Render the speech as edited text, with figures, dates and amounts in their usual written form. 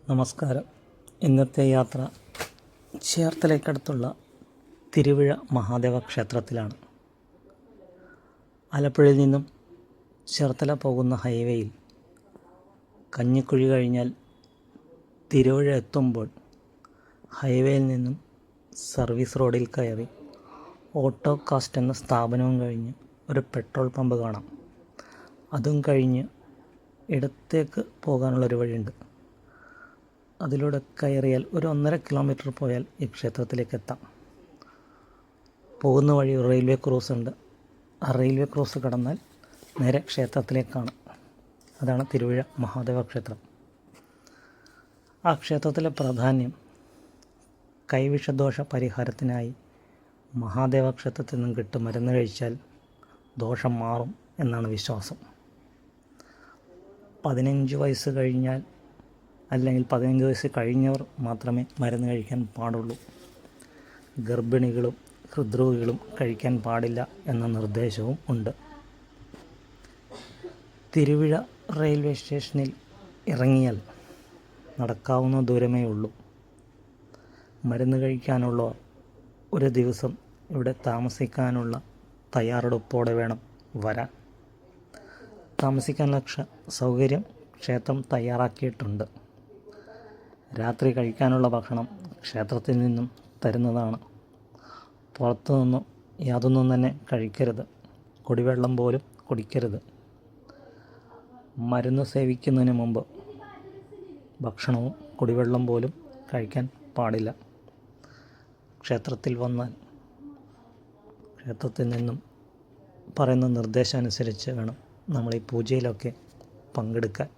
നമസ്കാരം. ഇന്നത്തെ യാത്ര ചേർത്തലയ്ക്കടുത്തുള്ള തിരുവിഴ മഹാദേവ ക്ഷേത്രത്തിലാണ്. ആലപ്പുഴയിൽ നിന്നും ചേർത്തല പോകുന്ന ഹൈവേയിൽ കഞ്ഞിക്കുഴി കഴിഞ്ഞാൽ തിരുവിഴ എത്തുമ്പോൾ ഹൈവേയിൽ നിന്നും സർവീസ് റോഡിൽ കയറി ഓട്ടോ കാസ്റ്റ് എന്ന സ്ഥാപനവും കഴിഞ്ഞ് ഒരു പെട്രോൾ പമ്പ് കാണാം. അതും കഴിഞ്ഞ് ഇടത്തേക്ക് പോകാനുള്ളൊരു വഴിയുണ്ട്. അതിലൂടെ കയറിയാൽ ഒരു 1.5 കിലോമീറ്റർ പോയാൽ ഈ ക്ഷേത്രത്തിലേക്ക് എത്താം. പോകുന്ന വഴി റെയിൽവേ ക്രോസ് ഉണ്ട്. ആ റെയിൽവേ ക്രോസ് കടന്നാൽ നേരെ ക്ഷേത്രത്തിലേക്കാണ്. അതാണ് തിരുവിഴ മഹാദേവ ക്ഷേത്രം. ആ ക്ഷേത്രത്തിലെ പ്രാധാന്യം കൈവിഷദോഷ പരിഹാരത്തിനായി മഹാദേവ ക്ഷേത്രത്തിൽ നിന്നും കിട്ടും മരുന്ന് കഴിച്ചാൽ ദോഷം മാറും എന്നാണ് വിശ്വാസം. 15 വയസ്സ് കഴിഞ്ഞാൽ അല്ലെങ്കിൽ 15 വയസ്സ് കഴിഞ്ഞവർ മാത്രമേ മരുന്ന് കഴിക്കാൻ പാടുള്ളൂ. ഗർഭിണികളും ഹൃദ്രോഗികളും കഴിക്കാൻ പാടില്ല എന്ന നിർദ്ദേശവും ഉണ്ട്. തിരുവിഴ റെയിൽവേ സ്റ്റേഷനിൽ ഇറങ്ങിയാൽ നടക്കാവുന്ന ദൂരമേ ഉള്ളൂ. മരുന്ന് കഴിക്കാനുള്ള ഒരു ദിവസം ഇവിടെ താമസിക്കാനുള്ള തയ്യാറെടുപ്പോടെ വേണം വരാൻ. താമസിക്കാനുള്ള സൗകര്യം ക്ഷേത്രം തയ്യാറാക്കിയിട്ടുണ്ട്. രാത്രി കഴിക്കാനുള്ള ഭക്ഷണം ക്ഷേത്രത്തിൽ നിന്നും തരുന്നതാണ്. പുറത്തു നിന്നും യാതൊന്നും തന്നെ കഴിക്കരുത്. കുടിവെള്ളം പോലും കുടിക്കരുത്. മരുന്ന് സേവിക്കുന്നതിന് മുമ്പ് ഭക്ഷണവും കുടിവെള്ളം പോലും കഴിക്കാൻ പാടില്ല. ക്ഷേത്രത്തിൽ വന്നാൽ ക്ഷേത്രത്തിൽ നിന്നും പറയുന്ന നിർദ്ദേശം അനുസരിച്ച് വേണം നമ്മൾ ഈ പൂജയിലൊക്കെ പങ്കെടുക്കാൻ.